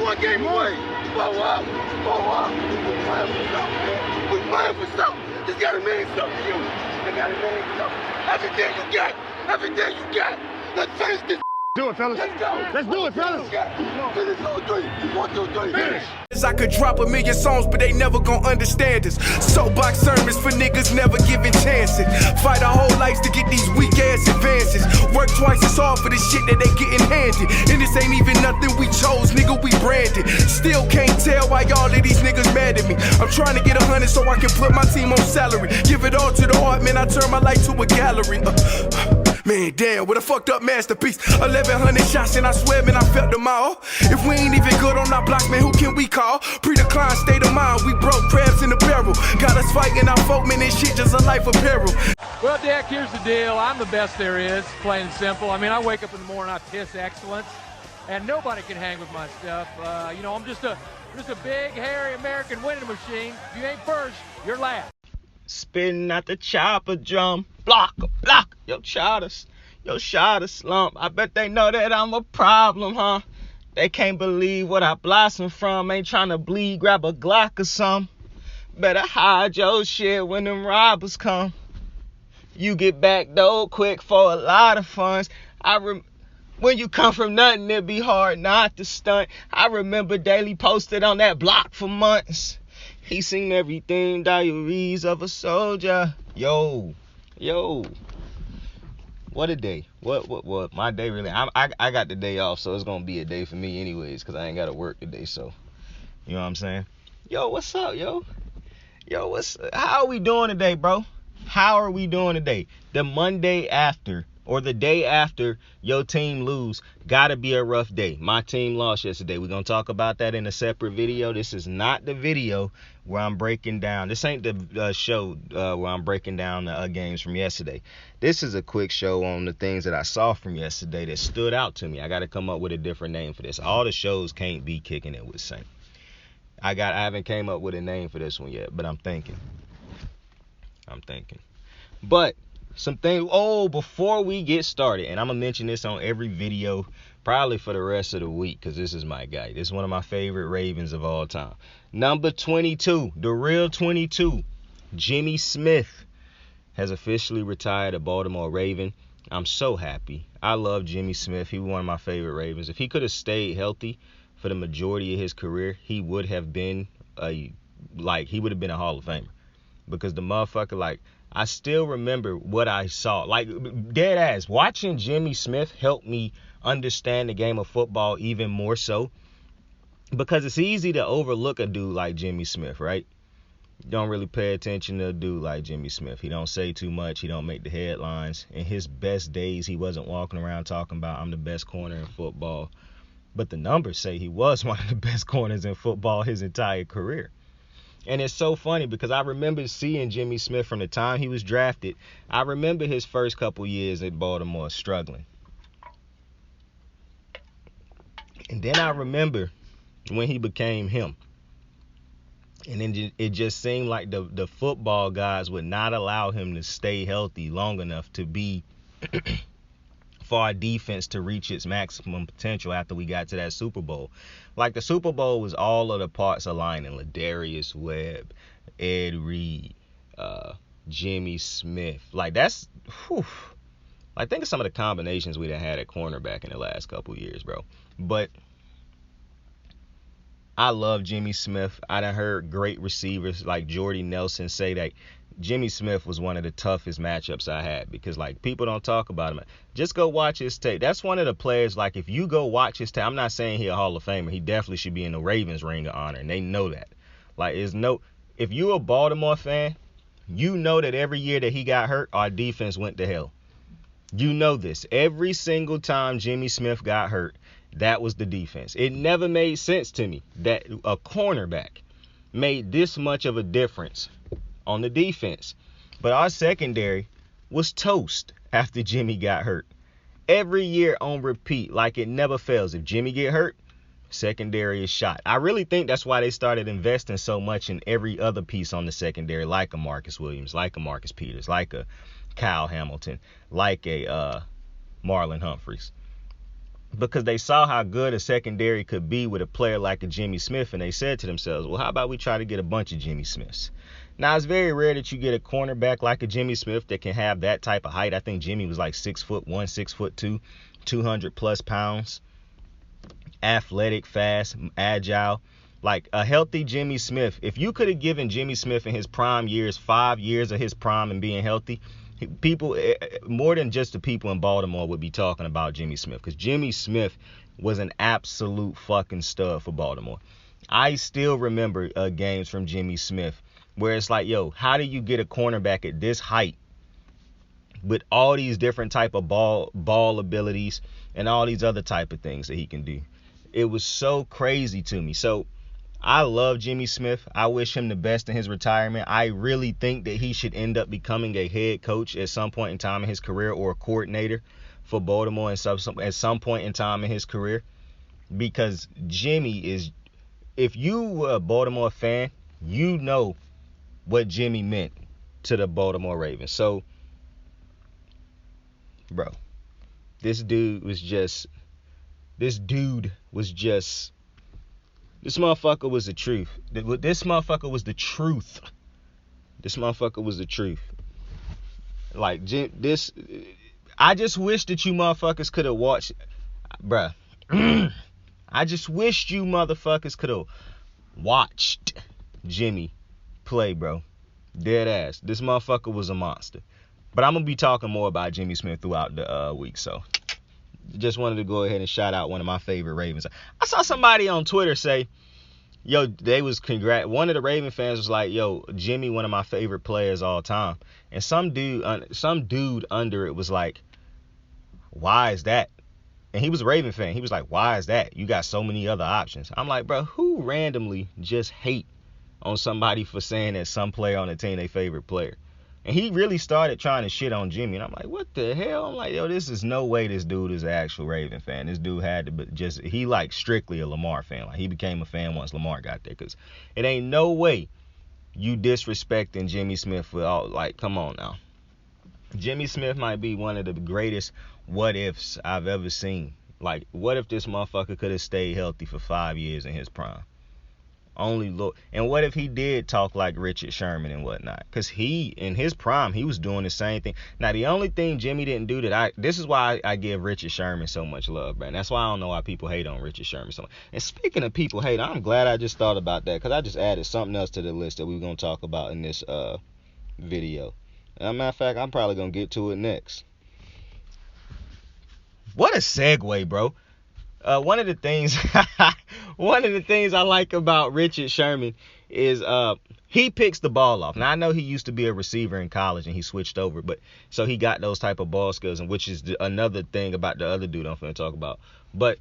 one game away. Blow up. We're playing for something, man. We're playing for something. This gotta mean something to you. It gotta mean something. Everything you got. Let's finish this. Do it, fellas. Let's go. Let's do it, fellas. Finish 2-3. 1, 2, 3. Finish. I could drop a million songs, but they never gon' understand us. Soapbox sermons for niggas never giving chances. Fight our whole lives to get these weak ass advances. Work twice as hard for the shit that they getting handed. And this ain't even nothing we chose, nigga, we branded. Still can't tell why y'all of these niggas mad at me. I'm trying to get 100 so I can put my team on salary. Give it all to the art, man, I turn my life to a gallery. Man, damn, what a fucked up masterpiece. 1,100 shots and I swear, man, I felt them all. If we ain't even good on our block, man, who can we call? Pre-decline state of mind, we broke crabs in the barrel. Got us fighting our folk, man, this shit just a life of peril. Well, Dick, here's the deal. I'm the best there is, plain and simple. I mean, I wake up in the morning, I piss excellence, and nobody can hang with my stuff. I'm just a big, hairy American winning machine. If you ain't first, you're last. Spitting out the chopper drum. Block. Yo, shot a slump. I bet they know that I'm a problem, huh? They can't believe what I blossom from. Ain't trying to bleed, grab a Glock or something. Better hide your shit when them robbers come. You get back though quick for a lot of funds. When you come from nothing, it be hard not to stunt. I remember Daily posted on that block for months. He seen everything, diaries of a soldier. Yo. What a day. What my day really, I got the day off, so it's gonna be a day for me anyways, because I ain't gotta work today, so you know what I'm saying? Yo, what's up, yo, how are we doing today, bro? How are we doing today? The Monday after, or the day after your team lose, gotta be a rough day. My team lost yesterday. We're gonna talk about that in a separate video. This is not the video where I'm breaking down. This ain't the show where I'm breaking down the games from yesterday. This is a quick show on the things that I saw from yesterday that stood out to me. I gotta come up with a different name for this. All the shows can't be kicking it with Saint. I haven't came up with a name for this one yet, but I'm thinking. But something, before we get started, and I'm gonna mention this on every video probably for the rest of the week, because this is my guy. This is one of my favorite Ravens of all time. Number 22, the real 22, Jimmy Smith, has officially retired a Baltimore Raven. I'm so happy. I love Jimmy Smith. He was one of my favorite Ravens. If he could have stayed healthy for the majority of his career, he would have been a Hall of Famer. Because the motherfucker, I still remember what I saw. Dead ass, watching Jimmy Smith helped me understand the game of football even more so. Because it's easy to overlook a dude like Jimmy Smith, right? You don't really pay attention to a dude like Jimmy Smith. He don't say too much. He don't make the headlines. In his best days, he wasn't walking around talking about, I'm the best corner in football. But the numbers say he was one of the best corners in football his entire career. And it's so funny because I remember seeing Jimmy Smith from the time he was drafted. I remember his first couple years at Baltimore struggling. And then I remember when he became him. And then it just seemed like the football guys would not allow him to stay healthy long enough to be for our defense to reach its maximum potential after we got to that Super Bowl. The Super Bowl was all of the parts aligning. Ladarius Webb, Ed Reed, Jimmy Smith. That's, whew. Think of some of the combinations we done had at cornerback in the last couple years, bro. But I love Jimmy Smith. I done heard great receivers like Jordy Nelson say that Jimmy Smith was one of the toughest matchups I had because, people don't talk about him. Just go watch his tape. That's one of the players, if you go watch his tape, I'm not saying he a Hall of Famer. He definitely should be in the Ravens Ring of Honor, and they know that. If you're a Baltimore fan, you know that every year that he got hurt, our defense went to hell. You know this. Every single time Jimmy Smith got hurt, that was the defense. It never made sense to me that a cornerback made this much of a difference on the defense. But our secondary was toast after Jimmy got hurt. Every year on repeat, it never fails. If Jimmy get hurt, secondary is shot. I really think that's why they started investing so much in every other piece on the secondary, like a Marcus Williams, like a Marcus Peters, like a Kyle Hamilton, like a Marlon Humphreys. because they saw how good a secondary could be with a player like a Jimmy Smith, and they said to themselves, well, how about we try to get a bunch of Jimmy Smiths? Now, it's very rare that you get a cornerback like a Jimmy Smith that can have that type of height. I think Jimmy was like 6'1", 6'2", 200 plus pounds, athletic, fast, agile. Like a healthy Jimmy Smith. If you could have given Jimmy Smith in his prime years 5 years of his prime and being healthy, people, more than just the people in Baltimore, would be talking about Jimmy Smith, because Jimmy Smith was an absolute fucking stud for Baltimore. I still remember games from Jimmy Smith where it's like, yo, how do you get a cornerback at this height with all these different type of ball abilities and all these other type of things that he can do? It was so crazy to me. So I love Jimmy Smith. I wish him the best in his retirement. I really think that he should end up becoming a head coach at some point in time in his career, or a coordinator for Baltimore at some point in time in his career. Because Jimmy is, if you were a Baltimore fan, you know what Jimmy meant to the Baltimore Ravens. So, bro, this motherfucker was the truth. This motherfucker was the truth. This motherfucker was the truth. Like, I just wish that you motherfuckers could have watched, bruh. I just wish you motherfuckers could have watched Jimmy play, bro. Dead ass. This motherfucker was a monster. But I'm going to be talking more about Jimmy Smith throughout the week, so just wanted to go ahead and shout out one of my favorite Ravens. I saw somebody on Twitter say, yo, one of the Raven fans was like, yo, Jimmy, one of my favorite players all time. And some dude under it was like, why is that? And he was a Raven fan. He was like, why is that? You got so many other options. I'm like, bro, who randomly just hate on somebody for saying that some player on the team their favorite player? And he really started trying to shit on Jimmy. And I'm like, what the hell? I'm like, yo, this is no way this dude is an actual Raven fan. This dude had to he like strictly a Lamar fan. Like, he became a fan once Lamar got there. Because it ain't no way you disrespecting Jimmy Smith for all, like, come on now. Jimmy Smith might be one of the greatest what ifs I've ever seen. Like, what if this motherfucker could have stayed healthy for 5 years in his prime? Only look. And what if he did talk like Richard Sherman and whatnot? Because he, in his prime, he was doing the same thing. Now, the only thing Jimmy didn't do this is why I give Richard Sherman so much love, man. That's why I don't know why people hate on Richard Sherman so much. And speaking of people hate, I'm glad I just thought about that, because I just added something else to the list that we were going to talk about in this video. As a matter of fact, I'm probably going to get to it next. What a segue, bro. One of the things I like about Richard Sherman is he picks the ball off. Now, I know he used to be a receiver in college and he switched over, but so he got those type of ball skills, and which is another thing about the other dude I'm going to talk about. But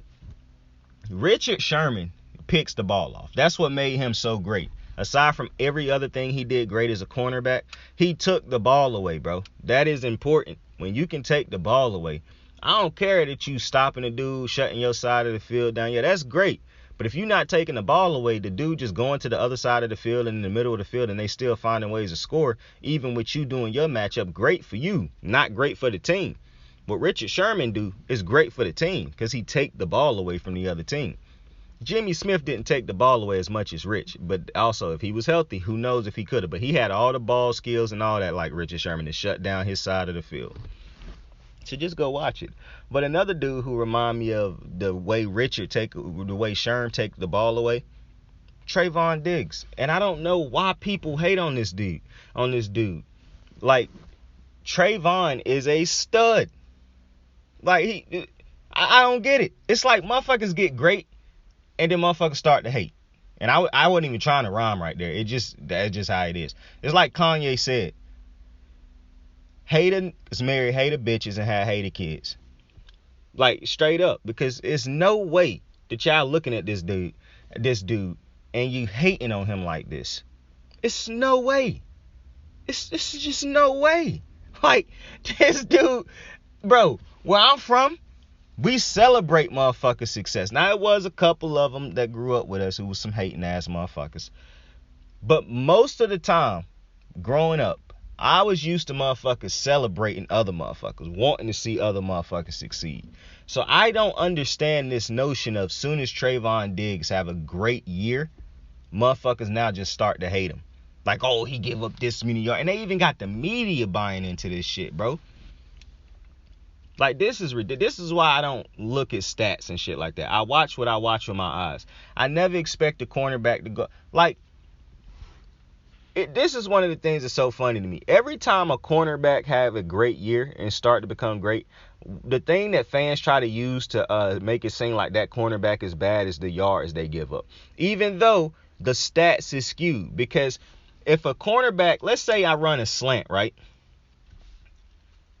Richard Sherman picks the ball off. That's what made him so great. Aside from every other thing he did great as a cornerback, he took the ball away, bro. That is important. When you can take the ball away, I don't care that you stopping a dude, shutting your side of the field down. Yeah, that's great. But if you're not taking the ball away, the dude just going to the other side of the field and in the middle of the field, and they still finding ways to score, even with you doing your matchup, great for you, not great for the team. What Richard Sherman do is great for the team because he take the ball away from the other team. Jimmy Smith didn't take the ball away as much as Rich, but also if he was healthy, who knows if he could have. But he had all the ball skills and all that like Richard Sherman to shut down his side of the field. So just go watch it. But another dude who remind me of the way Sherm take the ball away, Trayvon Diggs. And I don't know why people hate on this dude. Like, Trayvon is a stud. Like, I don't get it. It's like motherfuckers get great and then motherfuckers start to hate. And I wasn't even trying to rhyme right there. That's just how it is. It's like Kanye said, haters marry hater bitches and have hater kids. Like, straight up. Because it's no way that y'all looking at this dude and you hating on him like this. It's no way. It's just no way. Like, this dude, bro, where I'm from, we celebrate motherfuckers' success. Now, it was a couple of them that grew up with us who was some hating ass motherfuckers. But most of the time, growing up, I was used to motherfuckers celebrating other motherfuckers, wanting to see other motherfuckers succeed. So I don't understand this notion of soon as Trayvon Diggs have a great year, motherfuckers now just start to hate him. Like, oh, he give up this many yards. And they even got the media buying into this shit, bro. Like, this is ridiculous. This is why I don't look at stats and shit like that. I watch what I watch with my eyes. I never expect a cornerback to go. Like, this is one of the things that's so funny to me. Every time a cornerback have a great year and start to become great, the thing that fans try to use to make it seem like that cornerback is bad is the yards they give up. Even though the stats is skewed. Because if a cornerback, let's say I run a slant, right?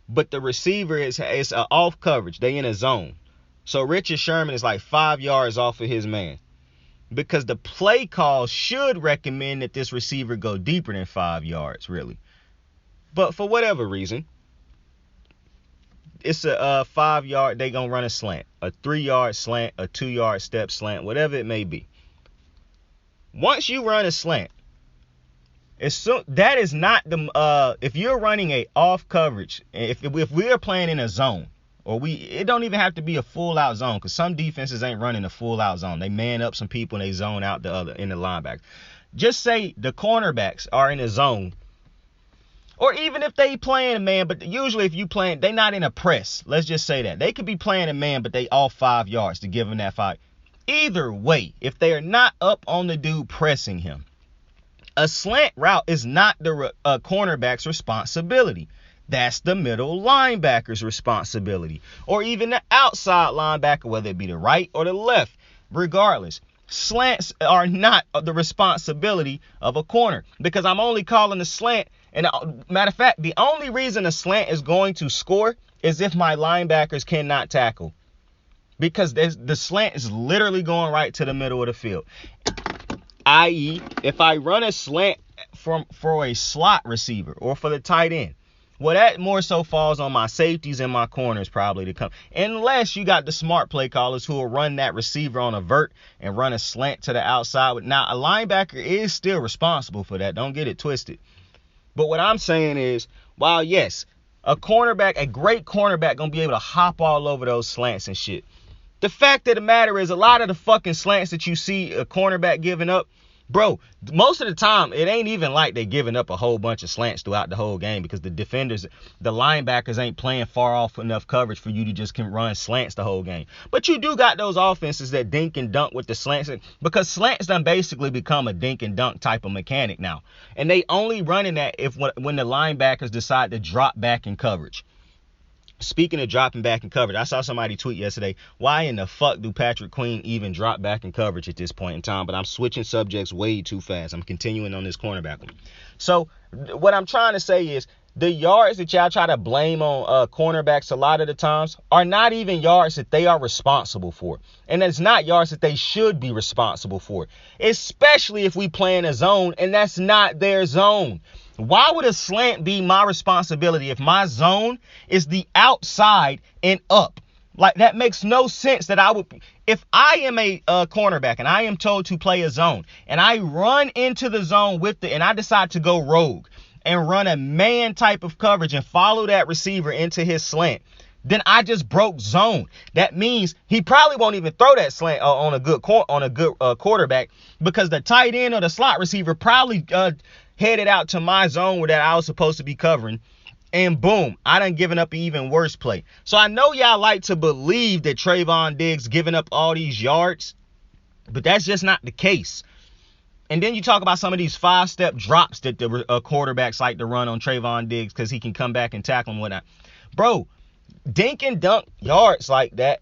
But the receiver is off coverage. They in a zone. So Richard Sherman is like 5 yards off of his man. Because the play call should recommend that this receiver go deeper than 5 yards, really. But for whatever reason, it's a 5 yard, they gonna run a slant. A 3 yard slant, a 2 yard step slant, whatever it may be. Once you run a slant, that is not the if you're running a off coverage, if we are playing in a zone, or it don't even have to be a full out zone, because some defenses ain't running a full out zone. They man up some people and they zone out the other in the linebacker. Just say the cornerbacks are in a zone, or even if they playing a man, but usually if you playing, they not in a press. Let's just say that they could be playing a man, but they off 5 yards to give them that 5. Either way, if they are not up on the dude pressing him, a slant route is not the cornerback's responsibility. That's the middle linebacker's responsibility. Or even the outside linebacker, whether it be the right or the left. Regardless, slants are not the responsibility of a corner. Because I'm only calling the slant. And matter of fact, the only reason a slant is going to score is if my linebackers cannot tackle. Because the slant is literally going right to the middle of the field. I.e., if I run a slant for a slot receiver or for the tight end, well, that more so falls on my safeties and my corners probably to come. Unless you got the smart play callers who will run that receiver on a vert and run a slant to the outside. Now, a linebacker is still responsible for that. Don't get it twisted. But what I'm saying is, while yes, a great cornerback going to be able to hop all over those slants and shit. The fact of the matter is, a lot of the fucking slants that you see a cornerback giving up, bro, most of the time, it ain't even like they giving up a whole bunch of slants throughout the whole game, because the defenders, the linebackers ain't playing far off enough coverage for you to just can run slants the whole game. But you do got those offenses that dink and dunk with the slants, because slants done basically become a dink and dunk type of mechanic now. And they only running that when the linebackers decide to drop back in coverage. Speaking of dropping back in coverage, I saw somebody tweet yesterday, why in the fuck do Patrick Queen even drop back in coverage at this point in time? But I'm switching subjects way too fast. I'm continuing on this cornerback one. So what I'm trying to say is, the yards that y'all try to blame on cornerbacks a lot of the times are not even yards that they are responsible for. And it's not yards that they should be responsible for. Especially if we play in a zone and that's not their zone. Why would a slant be my responsibility if my zone is the outside and up? Like, that makes no sense that I would. If I am a cornerback and I am told to play a zone and I run into the zone and I decide to go rogue and run a man type of coverage and follow that receiver into his slant, then I just broke zone. That means he probably won't even throw that slant on a good quarterback, because the tight end or the slot receiver probably headed out to my zone that I was supposed to be covering. And boom, I done given up an even worse play. So I know y'all like to believe that Trayvon Diggs giving up all these yards, but that's just not the case. And then you talk about some of these 5-step drops that the quarterbacks like to run on Trayvon Diggs because he can come back and tackle and whatnot. Bro, dink and dunk yards like that,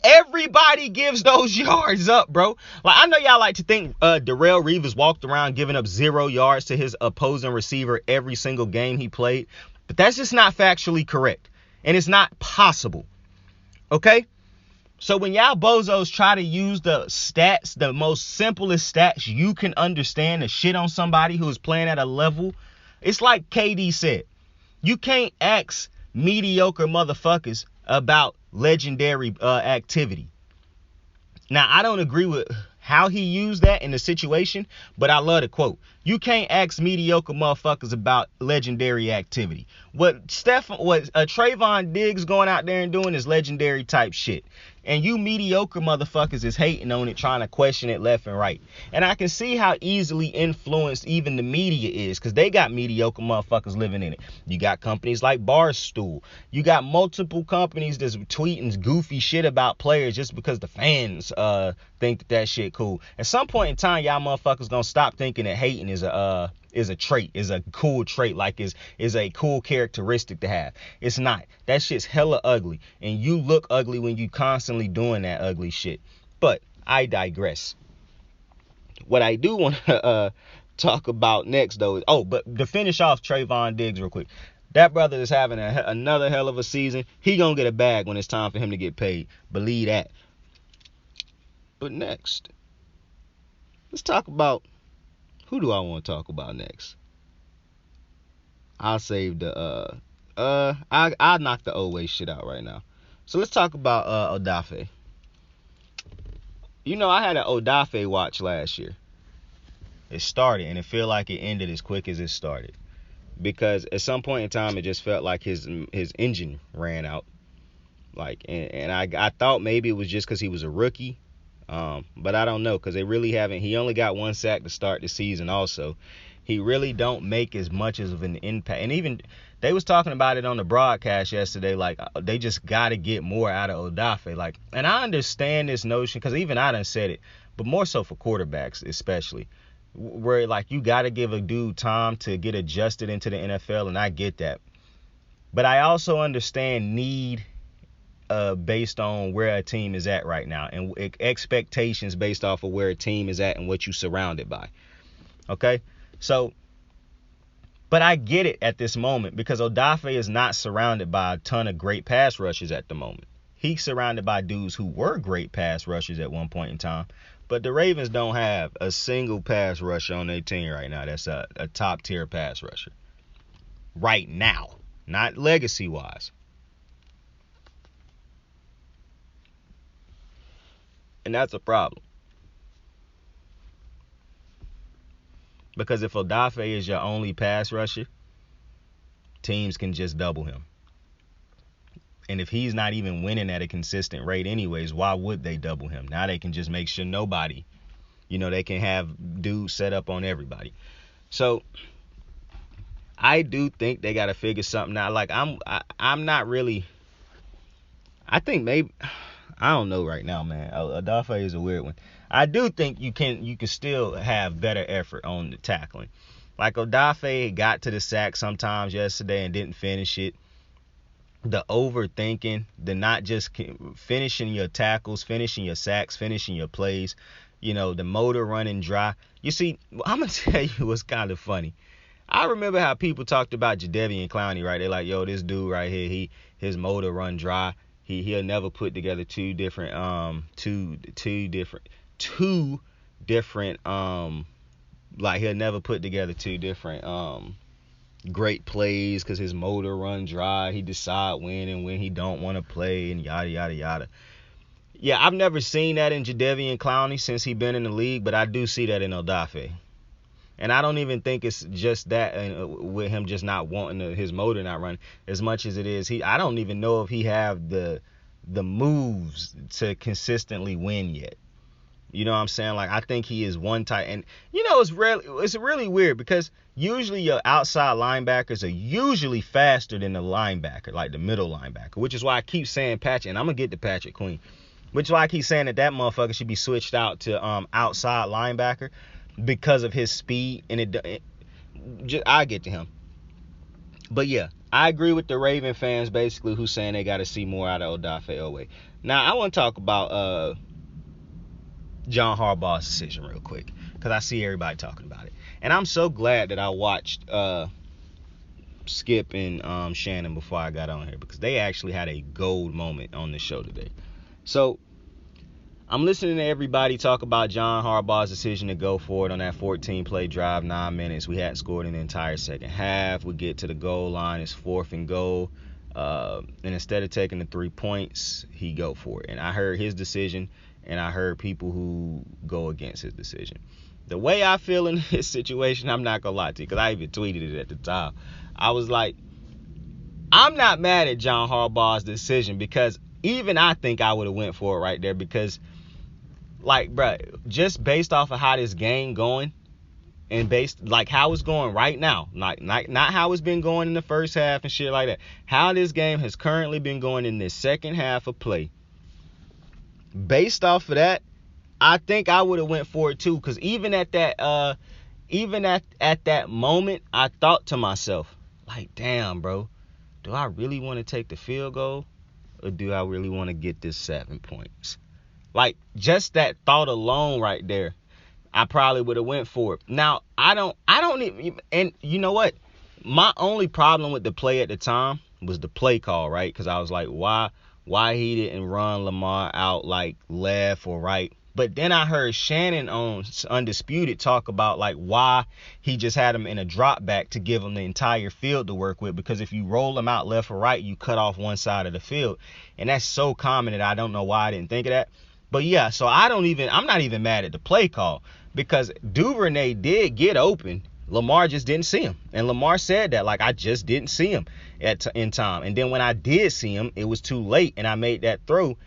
everybody gives those yards up, bro. Like, I know y'all like to think Darrelle Revis walked around giving up 0 yards to his opposing receiver every single game he played. But that's just not factually correct. And it's not possible. Okay? So when y'all bozos try to use the stats, the most simplest stats you can understand, to shit on somebody who is playing at a level, it's like KD said. You can't ask mediocre motherfuckers about legendary activity. Now, I don't agree with how he used that in the situation, but I love the quote. You can't ask mediocre motherfuckers about legendary activity. What Trayvon Diggs going out there and doing is legendary type shit. And you mediocre motherfuckers is hating on it, trying to question it left and right. And I can see how easily influenced even the media is, because they got mediocre motherfuckers living in it. You got companies like Barstool. You got multiple companies that's tweeting goofy shit about players just because the fans think that shit cool. At some point in time, y'all motherfuckers gonna stop thinking that hating is a trait, is a cool trait, like is a cool characteristic to have. It's not. That shit's hella ugly, and you look ugly when you constantly doing that ugly shit. But I digress. What I do want to talk about next though is, but to finish off Trayvon Diggs real quick, that brother is having another hell of a season. He gonna get a bag when it's time for him to get paid. Believe that. But next, let's talk about, who do I want to talk about next? I'll save the I'll knock the Owe shit out right now. So let's talk about Odafe. You know, I had an Odafe watch last year. It started and it felt like it ended as quick as it started, because at some point in time it just felt like his engine ran out. Like, and I thought maybe it was just because he was a rookie. But I don't know, because they really haven't. He only got 1 sack to start the season also. He really don't make as much of an impact. And even they was talking about it on the broadcast yesterday, like they just got to get more out of Odafe. Like, and I understand this notion, because even I done said it, but more so for quarterbacks especially, where like you got to give a dude time to get adjusted into the NFL, and I get that. But I also understand need based on where a team is at right now, and expectations based off of where a team is at and what you surrounded by. Okay? So, but I get it at this moment, because Odafe is not surrounded by a ton of great pass rushers at the moment. He's surrounded by dudes who were great pass rushers at one point in time, but the Ravens don't have a single pass rusher on their team right now that's a top tier pass rusher. Right now. Not legacy-wise. And that's a problem. Because if Odafe is your only pass rusher, teams can just double him. And if he's not even winning at a consistent rate anyways, why would they double him? Now they can just make sure nobody, they can have dudes set up on everybody. So I do think they got to figure something out. Like, I'm not really, I think maybe, I don't know right now, man. Odafe is a weird one. I do think you can still have better effort on the tackling. Like, Odafe got to the sack sometimes yesterday and didn't finish it. The overthinking, the not just finishing your tackles, finishing your sacks, finishing your plays, the motor running dry. You see, I'm going to tell you what's kind of funny. I remember how people talked about Jadeveon Clowney, right? They're like, yo, this dude right here, his motor run dry. He'll never put together two different he'll never put together two different great plays because his motor run dry. He decide when and when he don't want to play, and yada yada yada. Yeah, I've never seen that in Jadeveon Clowney since he been in the league, but I do see that in Odafe. And I don't even think it's just that with him just not wanting his motor not running as much as it is. I don't even know if he have the moves to consistently win yet. You know what I'm saying? Like, I think he is one type. And, it's really weird, because usually your outside linebackers are usually faster than the linebacker, like the middle linebacker, which is why I keep saying Patrick, and I'm going to get to Patrick Queen, which is why I keep saying that motherfucker should be switched out to outside linebacker, because of his speed, and I get to him. But yeah, I agree with the Raven fans basically who's saying they got to see more out of Odafe Owe. Now I want to talk about John Harbaugh's decision real quick, because I see everybody talking about it, and I'm so glad that I watched Skip and Shannon before I got on here, because they actually had a gold moment on the show today. So I'm listening to everybody talk about John Harbaugh's decision to go for it on that 14-play drive, 9 minutes. We hadn't scored in the entire second half. We get to the goal line. It's 4th and goal. And instead of taking the 3 points, he go for it. And I heard his decision, and I heard people who go against his decision. The way I feel in this situation, I'm not gonna lie to you, because I even tweeted it at the time. I was like, I'm not mad at John Harbaugh's decision, because even I think I would have went for it right there, because, like, bruh, just based off of how this game going, and based, like, how it's going right now, not how it's been going in the first half and shit like that, how this game has currently been going in this second half of play, based off of that, I think I would have went for it too, because even at that moment, I thought to myself, like, damn, bro, do I really want to take the field goal, or do I really want to get this 7 points? Like, just that thought alone right there, I probably would have went for it. Now, I don't even, and you know what? My only problem with the play at the time was the play call, right? Because I was like, why he didn't run Lamar out like left or right? But then I heard Shannon on Undisputed talk about like why he just had him in a drop back to give him the entire field to work with, because if you roll him out left or right, you cut off one side of the field. And that's so common that I don't know why I didn't think of that. But yeah, so I'm not even mad at the play call, because Duvernay did get open. Lamar just didn't see him. And Lamar said that, like, I just didn't see him in time. And then when I did see him, it was too late, and I made that throw.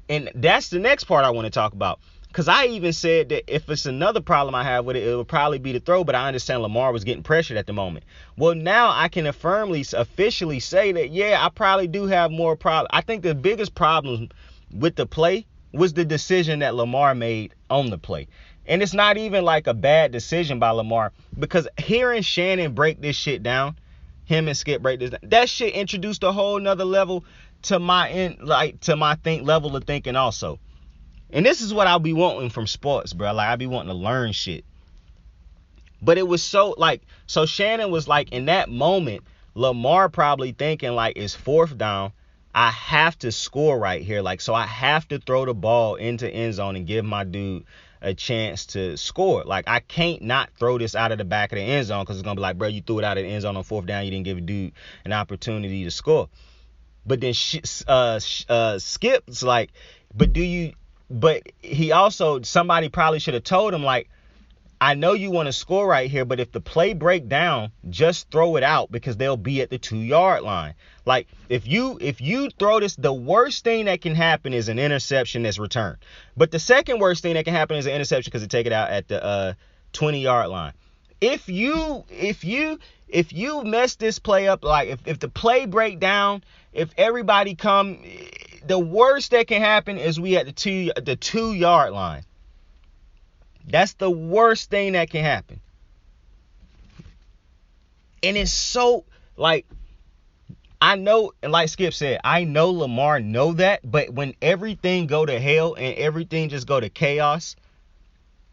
And that's the next part I want to talk about. Because I even said that if it's another problem I have with it, it would probably be the throw, but I understand Lamar was getting pressured at the moment. Well, now I can officially say that, yeah, I probably do have more problems. I think the biggest problem with the play was the decision that Lamar made on the play. And it's not even like a bad decision by Lamar, because hearing Shannon break this shit down, him and Skip break this down, that shit introduced a whole nother level to my level of thinking also. And this is what I'll be wanting from sports, bro. Like, I be wanting to learn shit. But it was so Shannon was like, in that moment, Lamar probably thinking like, it's 4th down, I have to score right here. Like, so I have to throw the ball into end zone and give my dude a chance to score. Like, I can't not throw this out of the back of the end zone, because it's going to be like, bro, you threw it out of the end zone on 4th down. You didn't give a dude an opportunity to score. But then Skip's like, but he also, somebody probably should have told him, like, I know you want to score right here, but if the play break down, just throw it out, because they'll be at the 2-yard line. Like, if you throw this, the worst thing that can happen is an interception that's returned. But the second worst thing that can happen is an interception, because they take it out at the 20-yard line. If you mess this play up, like if the play break down, if everybody come, the worst that can happen is we at the 2-yard line. That's the worst thing that can happen. And it's so, like, I know, and like Skip said, I know Lamar know that, but when everything go to hell and everything just go to chaos,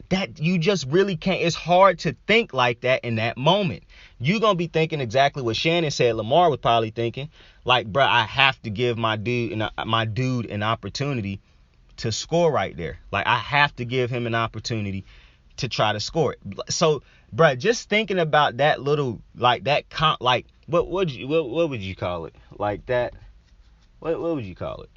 that you just really can't. It's hard to think like that in that moment. You're going to be thinking exactly what Shannon said Lamar was probably thinking. Like, bro, I have to give my dude an opportunity to score right there. Like, I have to give him an opportunity to try to score it. So, bro, just thinking about that little, like, that like, what would you call it? Like that, what would you call it?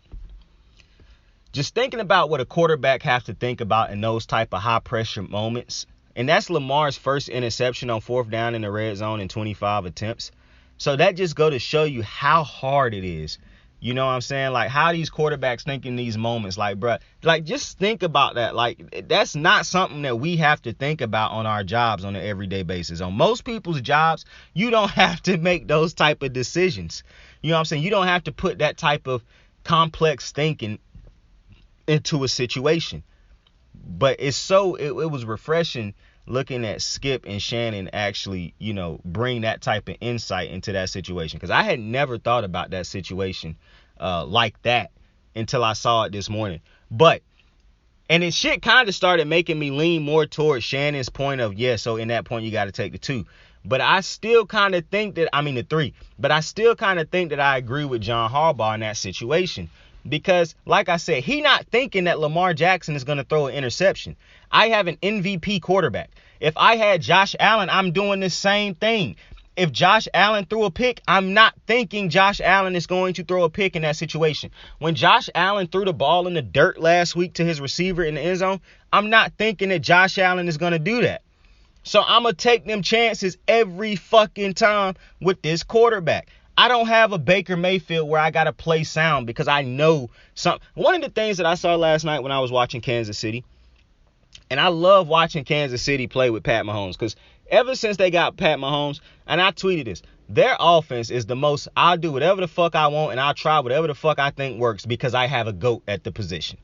Just thinking about what a quarterback has to think about in those type of high pressure moments. And that's Lamar's first interception on 4th down in the red zone in 25 attempts. So that just go to show you how hard it is. You know what I'm saying? Like, how these quarterbacks think in these moments. Like, bro, like, just think about that. Like, that's not something that we have to think about on our jobs on an everyday basis. On most people's jobs, you don't have to make those type of decisions. You know what I'm saying? You don't have to put that type of complex thinking into a situation. But it was refreshing looking at Skip and Shannon actually, you know, bring that type of insight into that situation. Because I had never thought about that situation like that until I saw it this morning. And it shit kind of started making me lean more towards Shannon's point of, yeah, so in that point you got to take the 2. But I still kind of think that, the 3. But I still kind of think that I agree with John Harbaugh in that situation. Because, like I said, he not thinking that Lamar Jackson is going to throw an interception. I have an MVP quarterback. If I had Josh Allen, I'm doing the same thing. if Josh Allen threw a pick, I'm not thinking Josh Allen is going to throw a pick in that situation. When Josh Allen threw the ball in the dirt last week to his receiver in the end zone, I'm not thinking that Josh Allen is going to do that. So I'm going to take them chances every fucking time with this quarterback. I don't have a Baker Mayfield where I got to play sound because I know something. One of the things that I saw last night when I was watching Kansas City, and I love watching Kansas City play with Pat Mahomes because ever since they got Pat Mahomes, and I tweeted this, their offense is the most, I'll do whatever the fuck I want and I'll try whatever the fuck I think works because I have a GOAT at the position.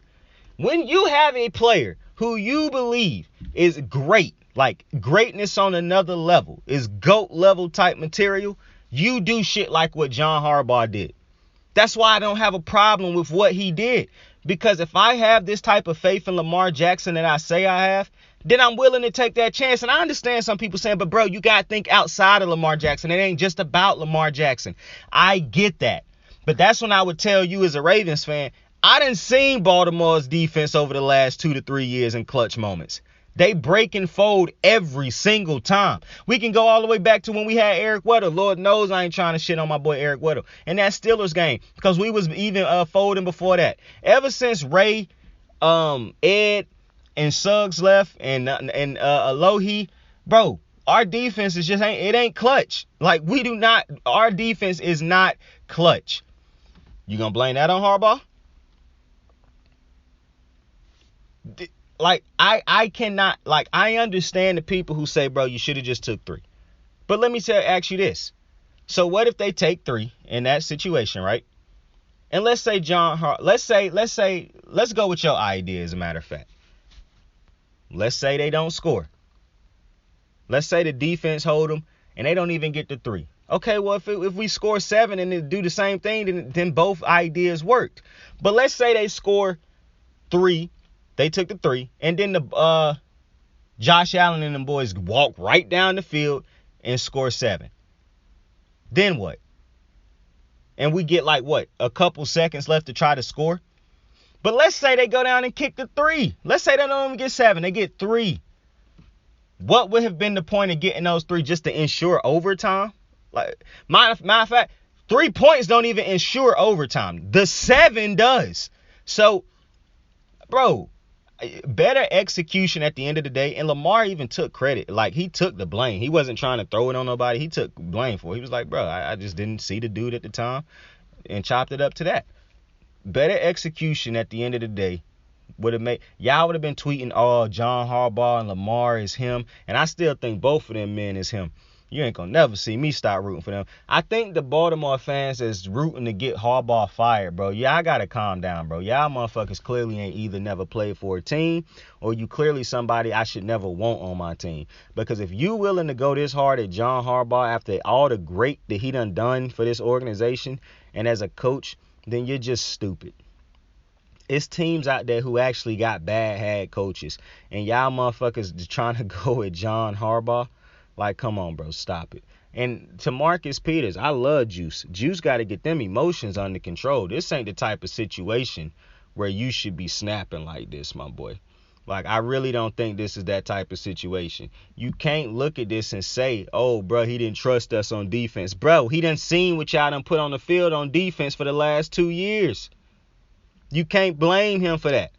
When you have a player who you believe is great, like greatness on another level, is GOAT level type material, you do shit like what John Harbaugh did. That's why I don't have a problem with what he did. Because if I have this type of faith in Lamar Jackson that I say I have, then I'm willing to take that chance. And I understand some people saying, but bro, you got to think outside of Lamar Jackson. It ain't just about Lamar Jackson. I get that. But that's when I would tell you as a Ravens fan, I done seen Baltimore's defense over the last 2 to 3 years in clutch moments. They break and fold every single time. We can go all the way back to when we had Eric Weddle. Lord knows I ain't trying to shit on my boy Eric Weddle. And that Steelers game, because we was even folding before that. Ever since Ray, Ed, and Suggs left, and Alohi, bro, our defense is just ain't clutch. Like, our defense is not clutch. You gonna blame that on Harbaugh? Like, I cannot, like, I understand the people who say, bro, you should have just took 3. But let me ask you this. So what if they take 3 in that situation, right? And let's say let's go with your idea as a matter of fact. Let's say they don't score. Let's say the defense hold them and they don't even get to 3. Okay, well, if we score 7 and they do the same thing, then both ideas worked. But let's say they score 3. They took the 3, and then the Josh Allen and them boys walk right down the field and score 7. Then what? And we get a couple seconds left to try to score. But let's say they go down and kick the 3. Let's say they don't even get 7, they get 3. What would have been the point of getting those 3 just to ensure overtime? Like, matter of fact, 3 points don't even ensure overtime. The 7 does. So, bro, better execution at the end of the day. And Lamar even took credit. Like, he took the blame. He wasn't trying to throw it on nobody. He took blame for it. He was like, bro, I just didn't see the dude at the time and chopped it up to that. Better execution at the end of the day would have made, y'all would have been tweeting, oh, John Harbaugh and Lamar is him. And I still think both of them men is him. You ain't gonna never see me stop rooting for them. I think the Baltimore fans is rooting to get Harbaugh fired, bro. Y'all gotta calm down, bro. Y'all motherfuckers clearly ain't either never played for a team, or you clearly somebody I should never want on my team. Because if you willing to go this hard at John Harbaugh after all the great that he done for this organization and as a coach, then you're just stupid. It's teams out there who actually got bad head coaches, and y'all motherfuckers just trying to go at John Harbaugh. Like, come on, bro, stop it. And to Marcus Peters, I love Juice. Juice got to get them emotions under control. This ain't the type of situation where you should be snapping like this, my boy. Like, I really don't think this is that type of situation. You can't look at this and say, oh, bro, he didn't trust us on defense. Bro, he done seen what y'all done put on the field on defense for the last 2 years. You can't blame him for that.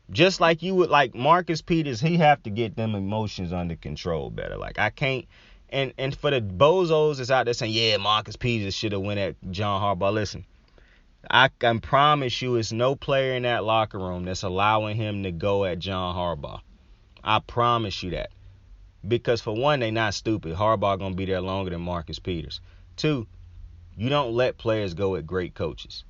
Just like you would, like Marcus Peters, he have to get them emotions under control better. Like, I can't, and for the bozos that's out there saying, yeah, Marcus Peters should have went at John Harbaugh. Listen, I can promise you it's no player in that locker room that's allowing him to go at John Harbaugh. I promise you that. Because for one, they not stupid. Harbaugh going to be there longer than Marcus Peters. 2, you don't let players go at great coaches.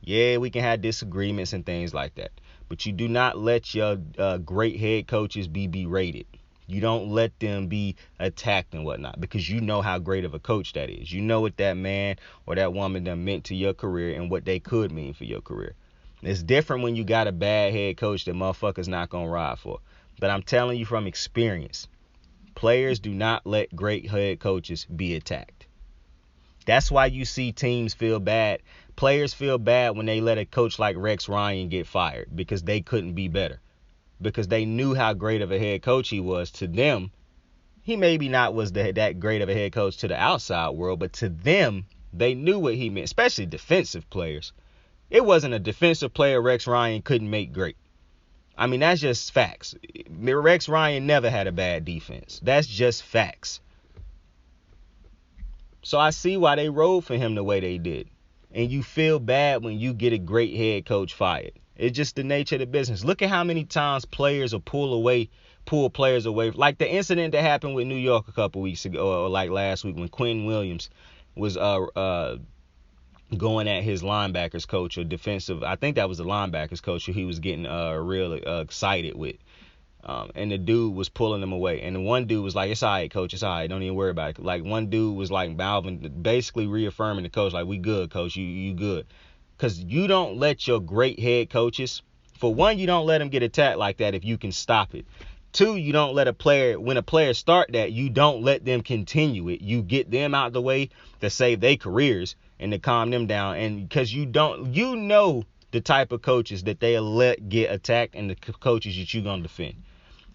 Yeah, we can have disagreements and things like that. But you do not let your great head coaches be berated. You don't let them be attacked and whatnot, because you know how great of a coach that is. You know what that man or that woman done meant to your career and what they could mean for your career. It's different when you got a bad head coach that motherfuckers not going to ride for. But I'm telling you from experience, players do not let great head coaches be attacked. That's why you see teams feel bad. Players feel bad when they let a coach like Rex Ryan get fired because they couldn't be better. Because they knew how great of a head coach he was to them, he maybe not was that great of a head coach to the outside world, but to them, they knew what he meant, especially defensive players. It wasn't a defensive player Rex Ryan couldn't make great. I mean, that's just facts. Rex Ryan never had a bad defense. That's just facts. So I see why they rolled for him the way they did. And you feel bad when you get a great head coach fired. It's just the nature of the business. Look at how many times players will pull players away. Like the incident that happened with New York a couple weeks ago, or like last week when Quentin Williams was going at his linebackers coach or defensive. I think that was the linebackers coach who he was getting real excited with. And the dude was pulling him away. And the one dude was like, it's all right, coach. It's all right. Don't even worry about it. Like one dude was like Malvin, basically reaffirming the coach, like, we good, coach. You good. Because you don't let your great head coaches, for one, you don't let them get attacked like that if you can stop it. Two, you don't let when a player start that, you don't let them continue it. You get them out the way to save their careers and to calm them down. And because you know the type of coaches that they'll let get attacked and the coaches that you're going to defend.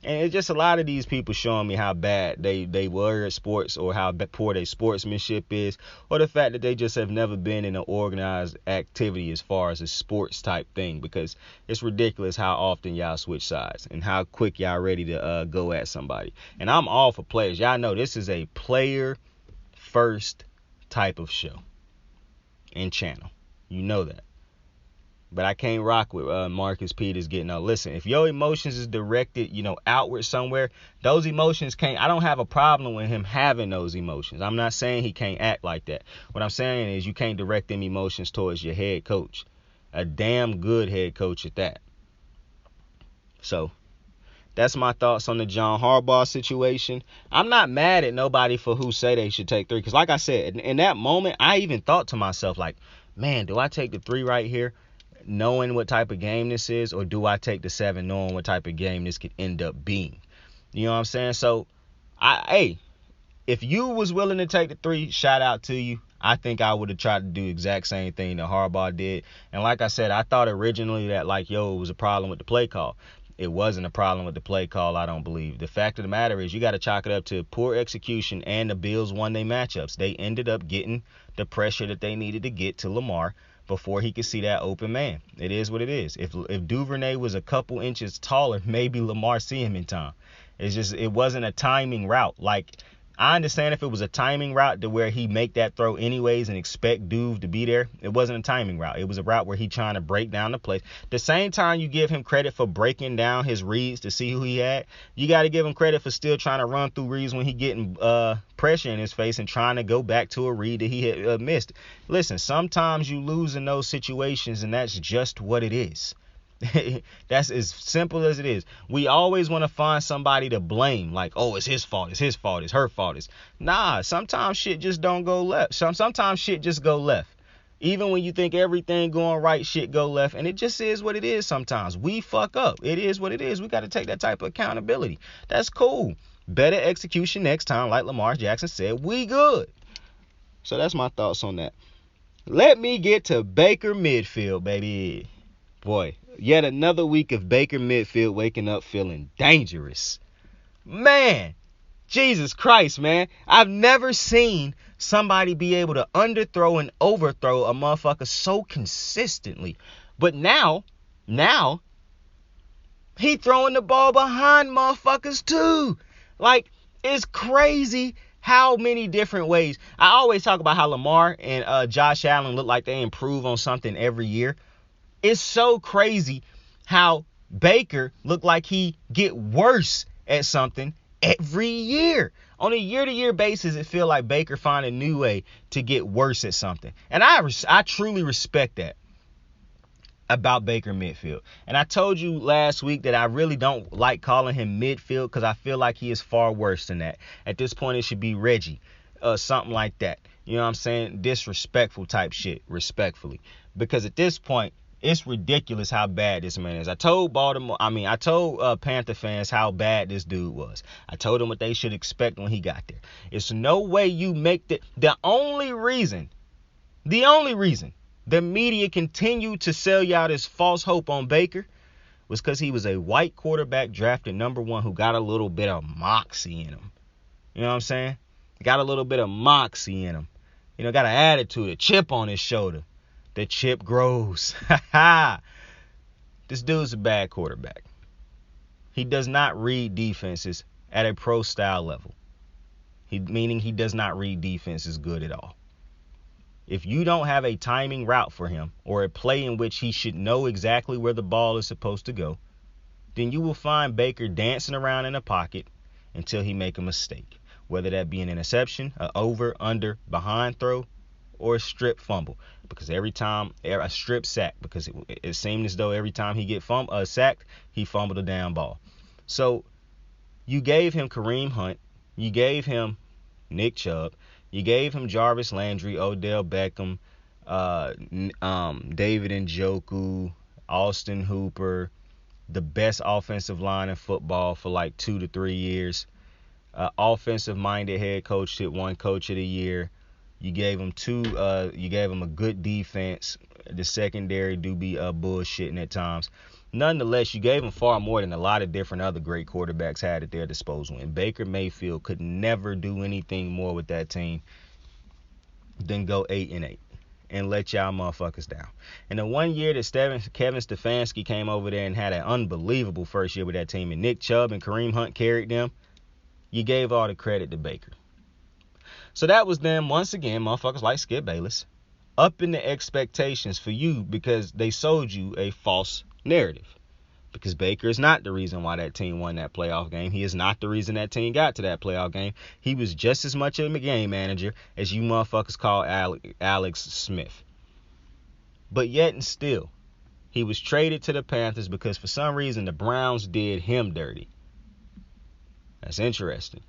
And it's just a lot of these people showing me how bad they were at sports, or how poor their sportsmanship is, or the fact that they just have never been in an organized activity as far as a sports type thing, because it's ridiculous how often y'all switch sides and how quick y'all ready to go at somebody. And I'm all for players. Y'all know this is a player first type of show and channel. You know that. But I can't rock with Marcus Peters getting out. Listen, if your emotions is directed, outward somewhere, those emotions can't. I don't have a problem with him having those emotions. I'm not saying he can't act like that. What I'm saying is you can't direct them emotions towards your head coach. A damn good head coach at that. So that's my thoughts on the John Harbaugh situation. I'm not mad at nobody for who say they should take 3. Because like I said, in that moment, I even thought to myself, like, man, do I take the 3 right here, knowing what type of game this is, or do I take the 7 knowing what type of game this could end up being? You know what I'm saying? So, if you was willing to take the 3, shout out to you. I think I would have tried to do the exact same thing that Harbaugh did. And like I said, I thought originally that, it was a problem with the play call. It wasn't a problem with the play call, I don't believe. The fact of the matter is you got to chalk it up to poor execution, and the Bills won their matchups. They ended up getting the pressure that they needed to get to Lamar before he could see that open man. It is what it is. If Duvernay was a couple inches taller, maybe Lamar see him in time. It wasn't a timing route. Like, I understand if it was a timing route to where he make that throw anyways and expect Duve to be there. It wasn't a timing route. It was a route where he trying to break down the play. The same time you give him credit for breaking down his reads to see who he had, you got to give him credit for still trying to run through reads when he getting pressure in his face and trying to go back to a read that he had missed. Listen, sometimes you lose in those situations, and that's just what it is. That's as simple as it is. We always want to find somebody to blame, like, oh, it's his fault, it's her fault. Nah, sometimes shit just don't go left. Sometimes shit just go left. Even when you think everything going right, shit go left, and it just is what it is. Sometimes we fuck up. It is what it is. We got to take that type of accountability. That's cool. Better execution next time, like Lamar Jackson said. We good. So that's my thoughts on that. Let me get to Baker Mayfield, baby. Boy, yet another week of Baker Mayfield waking up feeling dangerous. Man, Jesus Christ, man. I've never seen somebody be able to underthrow and overthrow a motherfucker so consistently. But now, he throwing the ball behind motherfuckers too. Like, it's crazy how many different ways. I always talk about how Lamar and Josh Allen look like they improve on something every year. It's so crazy how Baker looked like he get worse at something every year. On a year-to-year basis, it feels like Baker find a new way to get worse at something. And I truly respect that about Baker Mayfield. And I told you last week that I really don't like calling him midfield because I feel like he is far worse than that. At this point, it should be Reggie, something like that. You know what I'm saying? Disrespectful type shit, respectfully. Because at this point, it's ridiculous how bad this man is. I told Panther fans how bad this dude was. I told them what they should expect when he got there. It's no way you make the only reason the media continued to sell y'all this false hope on Baker was because he was a white quarterback drafted number 1 who got a little bit of moxie in him. You know what I'm saying? Got a little bit of moxie in him. You know, got an attitude, a chip on his shoulder. The chip grows. This dude's a bad quarterback. He does not read defenses at a pro style level. Meaning he does not read defenses good at all. If you don't have a timing route for him or a play in which he should know exactly where the ball is supposed to go, then you will find Baker dancing around in a pocket until he make a mistake, whether that be an interception, a over, under, behind throw, or a strip fumble. Because every time, a strip sack, because it seemed as though every time he get sacked, he fumbled a damn ball. So you gave him Kareem Hunt, you gave him Nick Chubb, you gave him Jarvis Landry, Odell Beckham, David Njoku, Austin Hooper, the best offensive line in football for like 2 to 3 years. Offensive-minded head coach hit one coach of the year. You gave him you gave him a good defense. The secondary do be bullshitting at times. Nonetheless, you gave him far more than a lot of different other great quarterbacks had at their disposal. And Baker Mayfield could never do anything more with that team than go 8-8 and let y'all motherfuckers down. And the one year that Kevin Stefanski came over there and had an unbelievable first year with that team, and Nick Chubb and Kareem Hunt carried them, you gave all the credit to Baker. So that was them, once again, motherfuckers like Skip Bayless, upping the expectations for you because they sold you a false narrative. Because Baker is not the reason why that team won that playoff game. He is not the reason that team got to that playoff game. He was just as much of a game manager as you motherfuckers call Alex Smith. But yet and still, he was traded to the Panthers because for some reason the Browns did him dirty. That's interesting.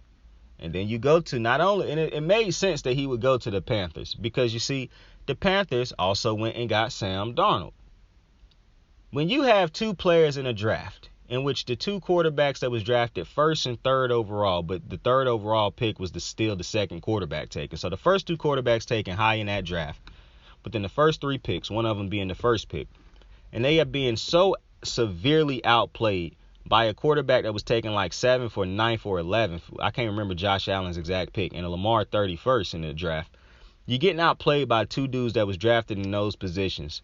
And then you go to not only, and it made sense that he would go to the Panthers because you see, the Panthers also went and got Sam Darnold. When you have two players in a draft, in which the two quarterbacks that was drafted first and third overall, but the third overall pick was still the second quarterback taken. So the first two quarterbacks taken high in that draft, but then the first three picks, one of them being the first pick, and they are being so severely outplayed by a quarterback that was taken like 7th or 9th or 11th. I can't remember Josh Allen's exact pick, and a Lamar 31st in the draft. You're getting outplayed by two dudes that was drafted in those positions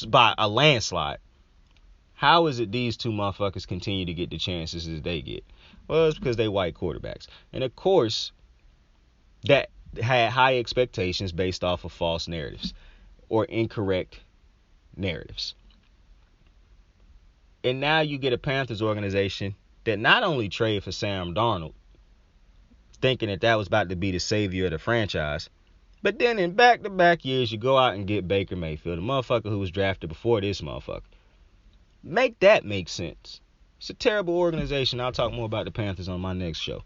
by a landslide. How is it these two motherfuckers continue to get the chances that they get? Well, it's because they white quarterbacks. And of course, that had high expectations based off of false narratives or incorrect narratives. And now you get a Panthers organization that not only traded for Sam Darnold, thinking that was about to be the savior of the franchise, but then in back-to-back years, you go out and get Baker Mayfield, a motherfucker who was drafted before this motherfucker. Make that make sense. It's a terrible organization. I'll talk more about the Panthers on my next show.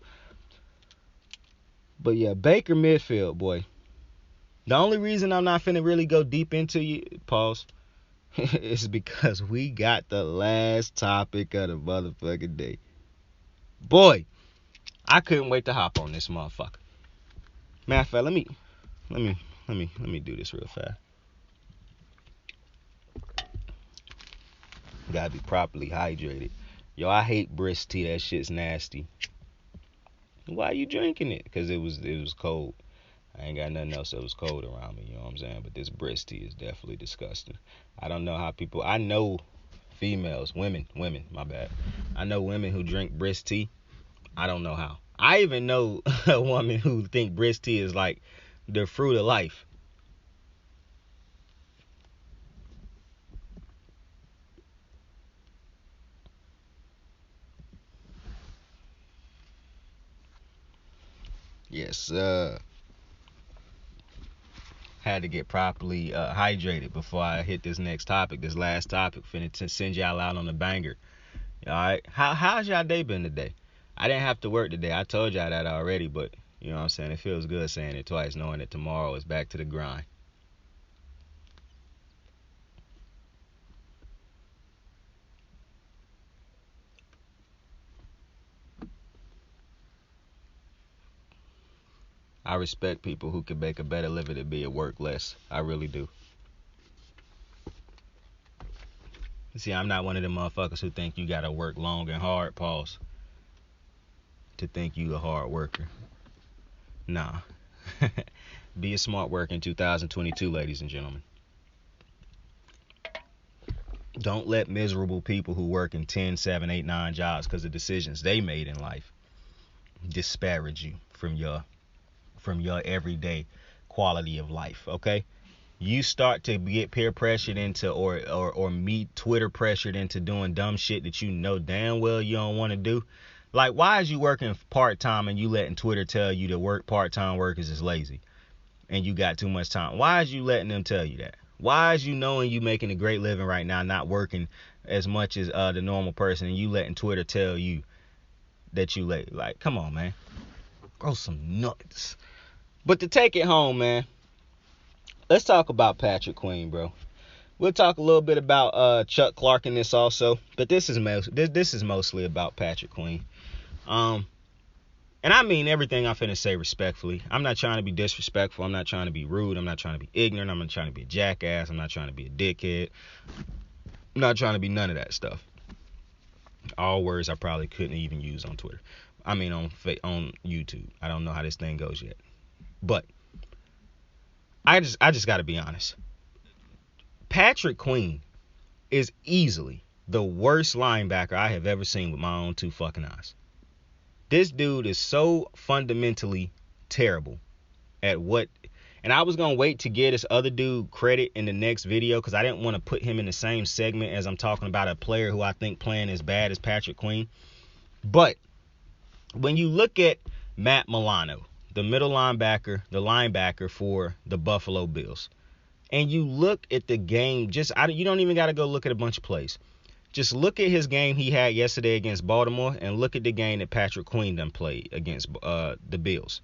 But yeah, Baker Mayfield, boy. The only reason I'm not finna really go deep into you, pause, is because we got the last topic of the motherfucking day. Boy, I couldn't wait to hop on this motherfucker. Matter of fact, let me do this real fast. Gotta be properly hydrated. Yo, I hate Brisk tea. That shit's nasty. Why are you drinking it? Because it was cold. I ain't got nothing else that was cold around me, you know what I'm saying? But this Brisk tea is definitely disgusting. I don't know how people, I know females, women, my bad. I know women who drink Brisk tea. I don't know how. I even know a woman who think Brisk tea is like the fruit of life. Yes, had to get properly hydrated before I hit this next topic, this last topic. Finna send y'all out on a banger. All right, how's y'all day been today? I didn't have to work today. I told y'all that already, but you know what I'm saying? It feels good saying it twice, knowing that tomorrow is back to the grind. I respect people who can make a better living than me and work less. I really do. See, I'm not one of them motherfuckers who think you gotta work long and hard, pause, to think you a hard worker. Nah. Be a smart worker in 2022, ladies and gentlemen. Don't let miserable people who work in 10, 7, 8, 9 jobs because of decisions they made in life disparage you from your everyday quality of life, okay? You start to get peer pressured into or meet Twitter pressured into doing dumb shit that you know damn well you don't want to do. Like, why is you working part-time and you letting Twitter tell you that work part-time workers is lazy and you got too much time? Why is you letting them tell you that? Why is you knowing you making a great living right now, not working as much as the normal person, and you letting Twitter tell you that you late? Like, come on, man. Grow some nuts. But to take it home, man, let's talk about Patrick Queen, bro. We'll talk a little bit about Chuck Clark in this also, but this is mostly about Patrick Queen. And I mean everything I'm finna say respectfully. I'm not trying to be disrespectful. I'm not trying to be rude. I'm not trying to be ignorant. I'm not trying to be a jackass. I'm not trying to be a dickhead. I'm not trying to be none of that stuff. All words I probably couldn't even use on Twitter. I mean on YouTube. I don't know how this thing goes yet. But I just got to be honest. Patrick Queen is easily the worst linebacker I have ever seen with my own two fucking eyes. This dude is so fundamentally terrible at what, and I was going to wait to give this other dude credit in the next video because I didn't want to put him in the same segment as I'm talking about a player who I think playing as bad as Patrick Queen. But when you look at Matt Milano, the middle linebacker, the linebacker for the Buffalo Bills, and you look at the game, you don't even got to go look at a bunch of plays. Just look at his game he had yesterday against Baltimore and look at the game that Patrick Queen done played against the Bills.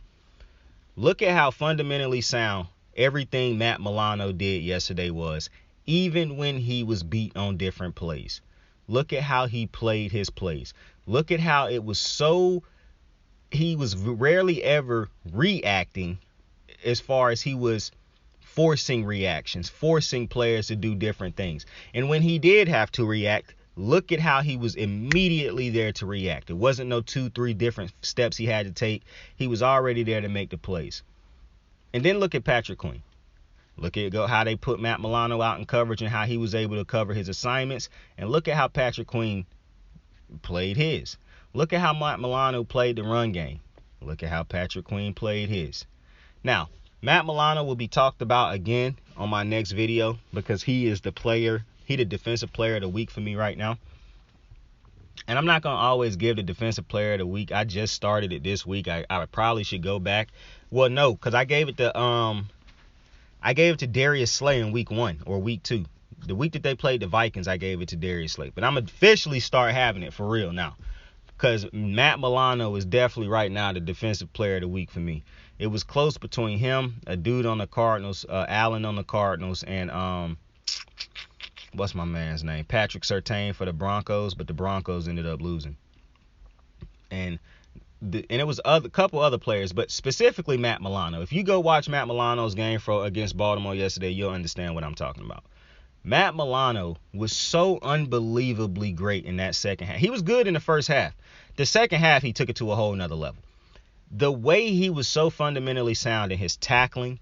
Look at how fundamentally sound everything Matt Milano did yesterday was, even when he was beat on different plays. Look at how he played his plays. Look at how it was he was rarely ever reacting as far as he was forcing reactions, forcing players to do different things. And when he did have to react, look at how he was immediately there to react. It wasn't no 2-3 different steps he had to take. He was already there to make the plays. And then look at Patrick Queen. Look at how they put Matt Milano out in coverage and how he was able to cover his assignments. And look at how Patrick Queen played his. Look at how Matt Milano played the run game. Look at how Patrick Queen played his. Now, Matt Milano will be talked about again on my next video because he is the defensive player of the week for me right now. And I'm not going to always give the defensive player of the week. I just started it this week. I probably should go back. Well, no, because I gave it to Darius Slay in week 1 or week 2. The week that they played the Vikings, I gave it to Darius Slay. But I'm officially start having it for real now. Because Matt Milano is definitely right now the defensive player of the week for me. It was close between him, a dude on the Cardinals, Allen on the Cardinals, and what's my man's name? Patrick Surtain for the Broncos, but the Broncos ended up losing. And it was a couple other players, but specifically Matt Milano. If you go watch Matt Milano's game against Baltimore yesterday, you'll understand what I'm talking about. Matt Milano was so unbelievably great in that second half. He was good in the first half. The second half, he took it to a whole nother level. The way he was so fundamentally sound in his tackling,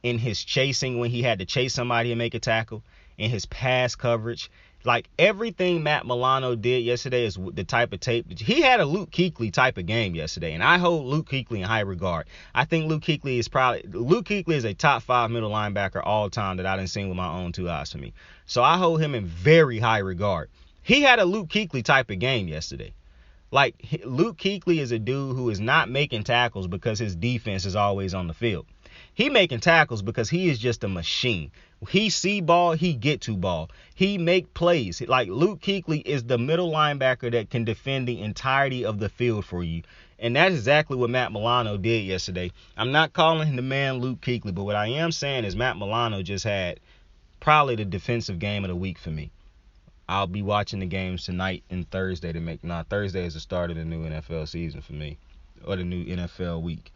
in his chasing when he had to chase somebody and make a tackle, in his pass coverage, like everything Matt Milano did yesterday is the type of tape. He had a Luke Kuechly type of game yesterday, and I hold Luke Kuechly in high regard. I think Luke Kuechly is a top 5 middle linebacker all time that I done seen with my own two eyes for me. So I hold him in very high regard. He had a Luke Kuechly type of game yesterday. Like, Luke Kuechly is a dude who is not making tackles because his defense is always on the field. He making tackles because he is just a machine. He see ball, he get to ball. He make plays. Like, Luke Kuechly is the middle linebacker that can defend the entirety of the field for you. And that's exactly what Matt Milano did yesterday. I'm not calling the man Luke Kuechly, but what I am saying is Matt Milano just had probably the defensive game of the week for me. I'll be watching the games tonight and Thursday Thursday is the start of the new NFL season for me, or the new NFL week.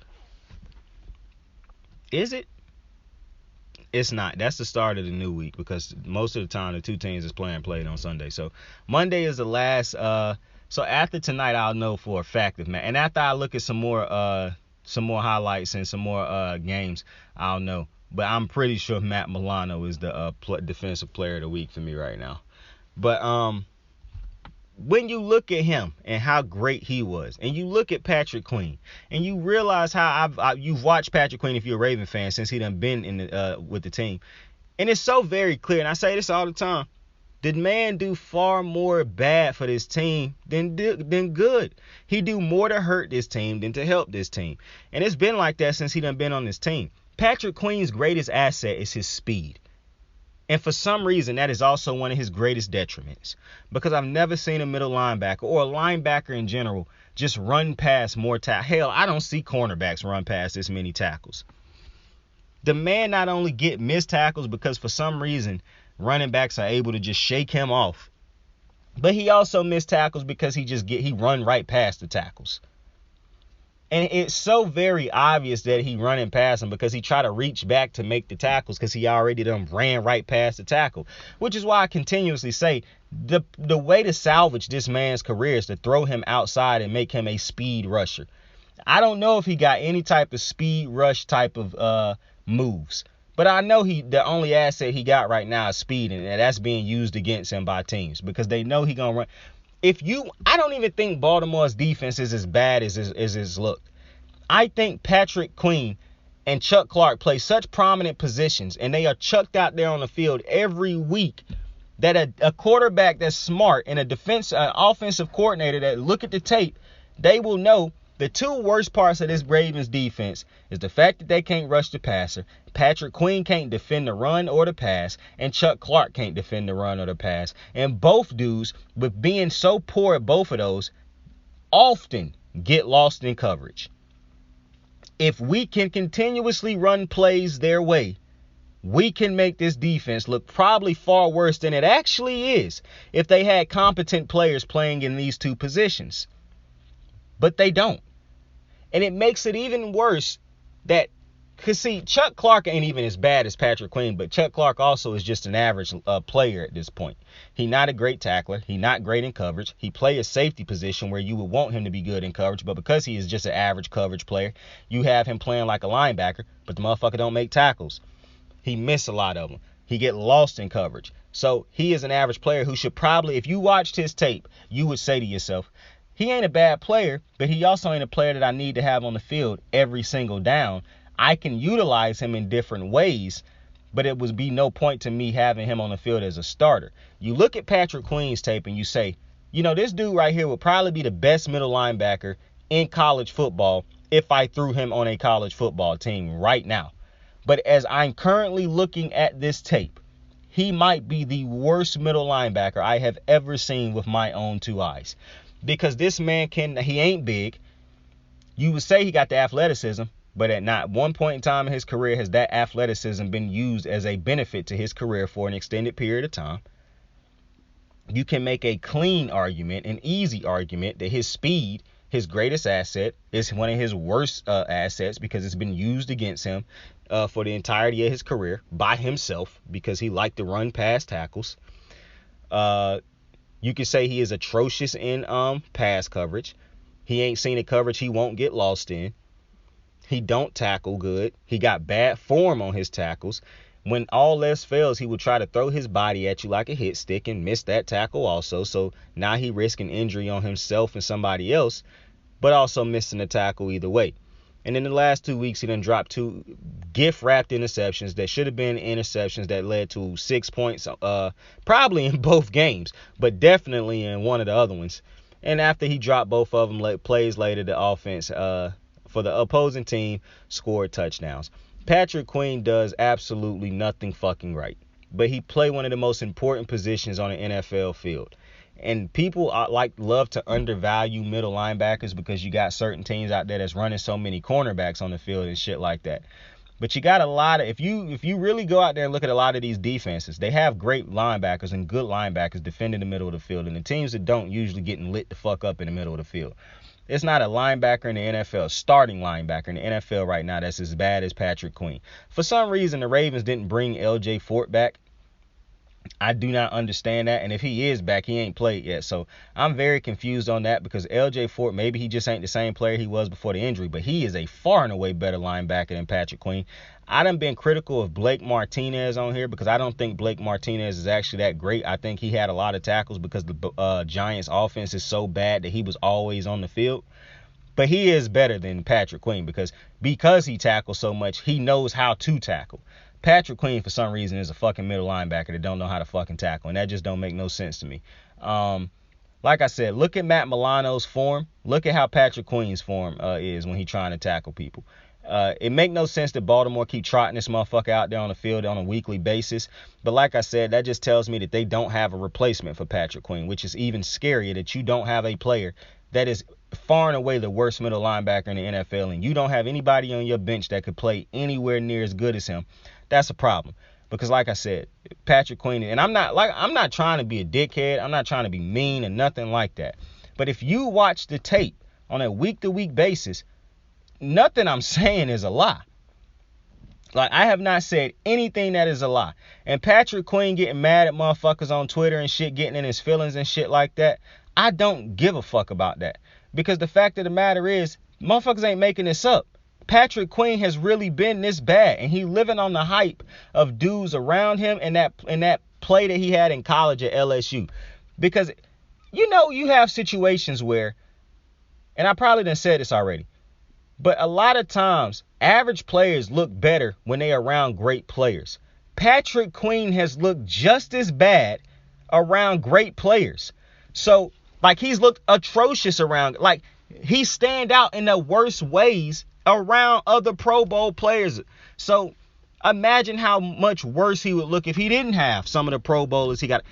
Is it? It's not. That's the start of the new week because most of the time the two teams is played on Sunday. So Monday is the last. So after tonight, I'll know for a fact if Matt. And after I look at some more some more highlights and some more games, I'll know. But I'm pretty sure Matt Milano is the defensive player of the week for me right now. But when you look at him and how great he was, and you look at Patrick Queen, and you realize how you've watched Patrick Queen if you're a Raven fan since he done been in with the team, and it's so very clear, and I say this all the time, the man do far more bad for this team than good. He do more to hurt this team than to help this team, and it's been like that since he done been on this team. Patrick Queen's greatest asset is his speed. And for some reason, that is also one of his greatest detriments. Because I've never seen a middle linebacker or a linebacker in general just run past more tackles. Hell, I don't see cornerbacks run past this many tackles. The man not only get missed tackles because for some reason running backs are able to just shake him off, but he also missed tackles because he run right past the tackles. And it's so very obvious that he running past him because he tried to reach back to make the tackles because he already done ran right past the tackle. Which is why I continuously say the way to salvage this man's career is to throw him outside and make him a speed rusher. I don't know if he got any type of speed rush type of moves. But I know the only asset he got right now is speed, and that's being used against him by teams because they know he gonna run. I don't even think Baltimore's defense is as bad as it's looked. I think Patrick Queen and Chuck Clark play such prominent positions, and they are chucked out there on the field every week that a quarterback that's smart and an offensive coordinator that look at the tape, they will know the two worst parts of this Ravens defense is the fact that they can't rush the passer, Patrick Queen can't defend the run or the pass, and Chuck Clark can't defend the run or the pass. And both dudes, with being so poor at both of those, often get lost in coverage. If we can continuously run plays their way, we can make this defense look probably far worse than it actually is if they had competent players playing in these two positions. But they don't. And it makes it even worse that, because see, Chuck Clark ain't even as bad as Patrick Queen, but Chuck Clark also is just an average player at this point. He's not a great tackler. He's not great in coverage. He plays a safety position where you would want him to be good in coverage, but because he is just an average coverage player, you have him playing like a linebacker, but the motherfucker don't make tackles. He missed a lot of them. He get lost in coverage. So he is an average player who should probably, if you watched his tape, you would say to yourself, he ain't a bad player, but he also ain't a player that I need to have on the field every single down. I can utilize him in different ways, but it would be no point to me having him on the field as a starter. You look at Patrick Queen's tape and you say, this dude right here would probably be the best middle linebacker in college football if I threw him on a college football team right now. But as I'm currently looking at this tape, he might be the worst middle linebacker I have ever seen with my own two eyes. Because this man he ain't big. You would say he got the athleticism, but at not one point in time in his career has that athleticism been used as a benefit to his career for an extended period of time. You can make a clean argument, an easy argument, that his speed, his greatest asset, is one of his worst assets because it's been used against him for the entirety of his career by himself because he liked to run past tackles. You could say he is atrocious in pass coverage. He ain't seen a coverage he won't get lost in. He don't tackle good. He got bad form on his tackles. When all else fails, he will try to throw his body at you like a hit stick and miss that tackle also. So now he risking injury on himself and somebody else, but also missing the tackle either way. And in the last 2 weeks, he done dropped 2 gift-wrapped interceptions that should have been interceptions that led to 6 points, probably in both games, but definitely in one of the other ones. And after he dropped both of them, plays later, the offense for the opposing team scored touchdowns. Patrick Queen does absolutely nothing fucking right, but he played one of the most important positions on an NFL field. And people love to undervalue middle linebackers because you got certain teams out there that's running so many cornerbacks on the field and shit like that. But you got a lot of, if you really go out there and look at a lot of these defenses, they have great linebackers and good linebackers defending the middle of the field, and the teams that don't usually getting lit the fuck up in the middle of the field. It's not a linebacker in the NFL, starting linebacker in the NFL right now that's as bad as Patrick Queen. For some reason, the Ravens didn't bring LJ Fort back. I do not understand that. And if he is back, he ain't played yet. So I'm very confused on that because LJ Fort, maybe he just ain't the same player he was before the injury, but he is a far and away better linebacker than Patrick Queen. I done been critical of Blake Martinez on here because I don't think Blake Martinez is actually that great. I think he had a lot of tackles because the Giants offense is so bad that he was always on the field. But he is better than Patrick Queen because he tackles so much, he knows how to tackle. Patrick Queen, for some reason, is a fucking middle linebacker that don't know how to fucking tackle, and that just don't make no sense to me. Like I said, look at Matt Milano's form. Look at how Patrick Queen's form is when he's trying to tackle people. It make no sense that Baltimore keep trotting this motherfucker out there on the field on a weekly basis. But like I said, that just tells me that they don't have a replacement for Patrick Queen, which is even scarier that you don't have a player that is far and away the worst middle linebacker in the NFL, and you don't have anybody on your bench that could play anywhere near as good as him. That's a problem. Because like I said, Patrick Queen, and I'm not trying to be a dickhead. I'm not trying to be mean or nothing like that. But if you watch the tape on a week-to-week basis, nothing I'm saying is a lie. Like, I have not said anything that is a lie. And Patrick Queen getting mad at motherfuckers on Twitter and shit, getting in his feelings and shit like that, I don't give a fuck about that. Because the fact of the matter is, motherfuckers ain't making this up. Patrick Queen has really been this bad, and he living on the hype of dudes around him and that play that he had in college at LSU. Because, you know, you have situations where, and I probably done said this already, but a lot of times, average players look better when they are around great players. Patrick Queen has looked just as bad around great players. So, like, he's looked atrocious around, like, he stand out in the worst ways around other Pro Bowl players. So imagine how much worse he would look if he didn't have some of the Pro Bowlers he got.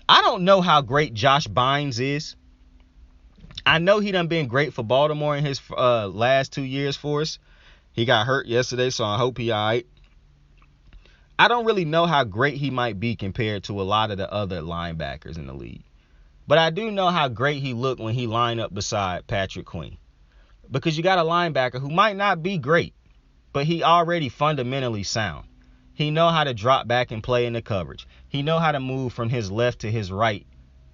I don't know how great Josh Bynes is. I know he done been great for Baltimore in his last 2 years for us. He got hurt yesterday, so I hope he all right. I don't really know how great he might be compared to a lot of the other linebackers in the league. But I do know how great he looked when he lined up beside Patrick Queen. Because you got a linebacker who might not be great, but he already fundamentally sound. He know how to drop back and play in the coverage. He know how to move from his left to his right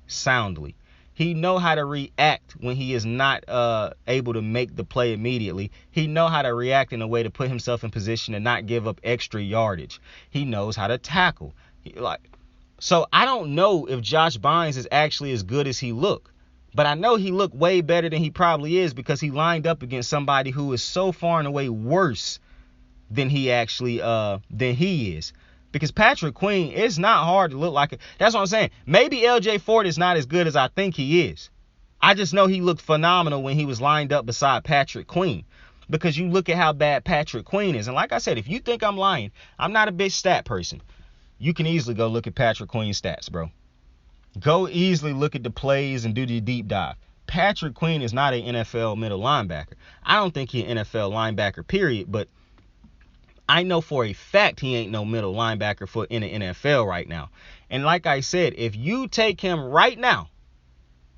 soundly. He know how to react when he is not able to make the play immediately. He know how to react in a way to put himself in position to not give up extra yardage. He knows how to tackle. So I don't know if Josh Bynes is actually as good as he looked. But I know he looked way better than he probably is because he lined up against somebody who is so far and away worse than he actually than he is. Because Patrick Queen, it's not hard to look like it. That's what I'm saying. Maybe LJ Fort is not as good as I think he is. I just know he looked phenomenal when he was lined up beside Patrick Queen. Because you look at how bad Patrick Queen is. And like I said, if you think I'm lying, I'm not a big stat person. You can easily go look at Patrick Queen's stats, bro. Go easily look at the plays and do the deep dive. Patrick Queen is not an NFL middle linebacker. I don't think he's an NFL linebacker, period. But I know for a fact he ain't no middle linebacker in the NFL right now. And like I said, if you take him right now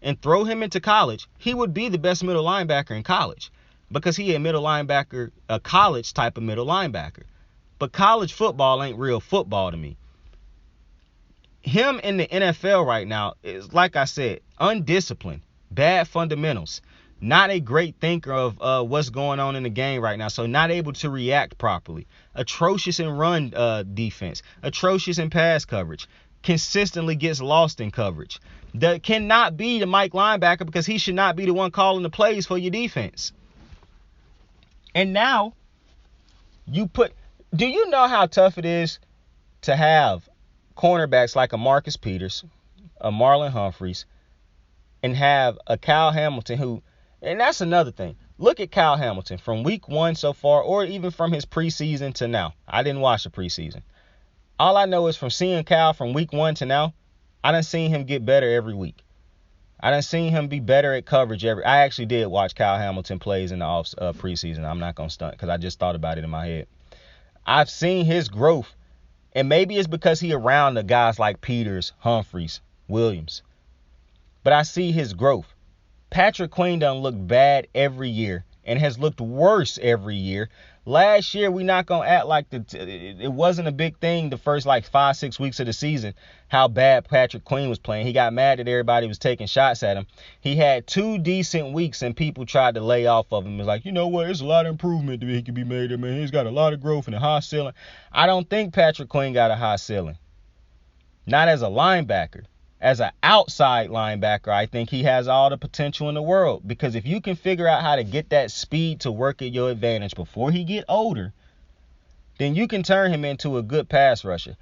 and throw him into college, he would be the best middle linebacker in college. Because he a middle linebacker, a college type of middle linebacker. But college football ain't real football to me. Him in the NFL right now is, like I said, undisciplined, bad fundamentals, not a great thinker of what's going on in the game right now, so not able to react properly, atrocious in run defense, atrocious in pass coverage, consistently gets lost in coverage. That cannot be the Mike linebacker because he should not be the one calling the plays for your defense. And now, do you know how tough it is to have cornerbacks like a Marcus Peters, a Marlon Humphreys, and have a Kyle Hamilton who, and that's another thing. Look at Kyle Hamilton from week 1 so far, or even from his preseason to now. I didn't watch the preseason. All I know is from seeing Kyle from week 1 to now, I done seen him get better every week. I done seen him be better at coverage I actually did watch Kyle Hamilton plays in the preseason. I'm not going to stunt because I just thought about it in my head. I've seen his growth. And maybe it's because he around the guys like Peters, Humphreys, Williams. But I see his growth. Patrick Queen done look bad every year. and has looked worse every year. Last year, we not going to act like it wasn't a big thing the first like 5-6 weeks of the season how bad Patrick Queen was playing. He got mad that everybody was taking shots at him. He had 2 decent weeks and people tried to lay off of him. It was like, you know what, there's a lot of improvement that he can be made. I mean, he's got a lot of growth and a high ceiling. I don't think Patrick Queen got a high ceiling. Not as a linebacker. As an outside linebacker, I think he has all the potential in the world. Because if you can figure out how to get that speed to work at your advantage before he get older, then you can turn him into a good pass rusher.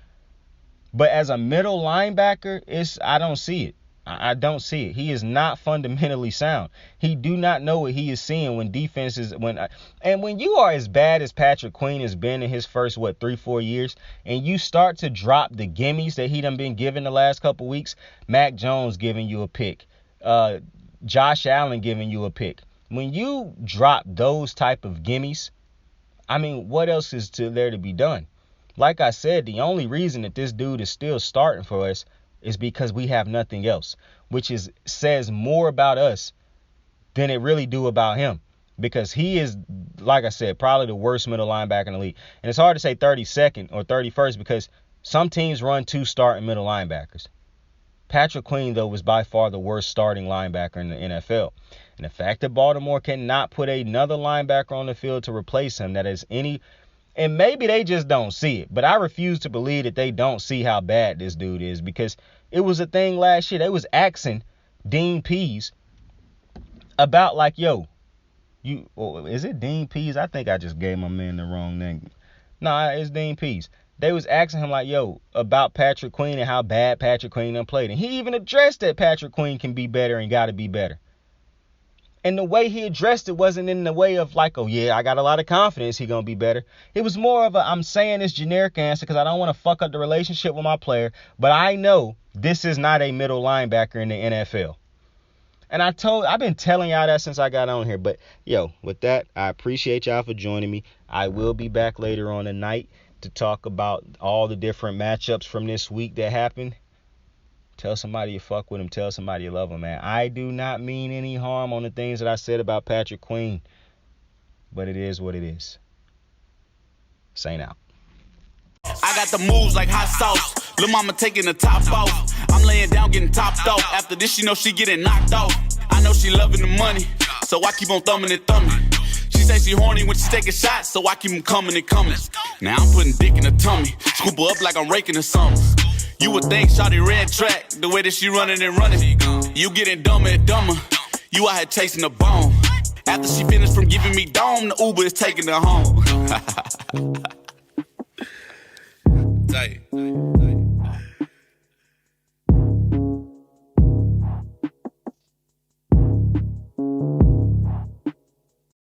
But as a middle linebacker, I don't see it. I don't see it. He is not fundamentally sound. He do not know what he is seeing when defenses and when you are as bad as Patrick Queen has been in his first 3-4 years, and you start to drop the gimmies that he done been given the last couple weeks. Mac Jones giving you a pick, Josh Allen giving you a pick. When you drop those type of gimmies, I mean, what else is there to be done? Like I said, the only reason that this dude is still starting for us is because we have nothing else, which says more about us than it really do about him. Because he is, like I said, probably the worst middle linebacker in the league. And it's hard to say 32nd or 31st because some teams run 2 starting middle linebackers. Patrick Queen, though, was by far the worst starting linebacker in the NFL. And the fact that Baltimore cannot put another linebacker on the field to replace him, that is any... And maybe they just don't see it. But I refuse to believe that they don't see how bad this dude is. Because it was a thing last year. They was asking Dean Pease about like, yo, is it Dean Pease? I think I just gave my man the wrong name. Nah, it's Dean Pease. They was asking him like, yo, about Patrick Queen and how bad Patrick Queen done played. And he even addressed that Patrick Queen can be better and got to be better. And the way he addressed it wasn't in the way of like, oh, yeah, I got a lot of confidence he going to be better. It was more of I'm saying this generic answer because I don't want to fuck up the relationship with my player. But I know this is not a middle linebacker in the NFL. And I've been telling y'all that since I got on here. But, yo, with that, I appreciate y'all for joining me. I will be back later on tonight to talk about all the different matchups from this week that happened. Tell somebody you fuck with him. Tell somebody you love him, man. I do not mean any harm on the things that I said about Patrick Queen. But it is what it is. Saint out. I got the moves like hot sauce. Lil' mama taking the top off. I'm laying down getting topped off. After this, she know she getting knocked off. I know she loving the money, so I keep on thumbing and thumbing. She say she horny when she taking shots, so I keep them coming and coming. Now I'm putting dick in her tummy. Scoop her up like I'm raking her something. You would think shawty red track, the way that she running and running. You getting dumber and dumber. You out here chasing the bone. After she finished from giving me dome, the Uber is taking her home. Tight.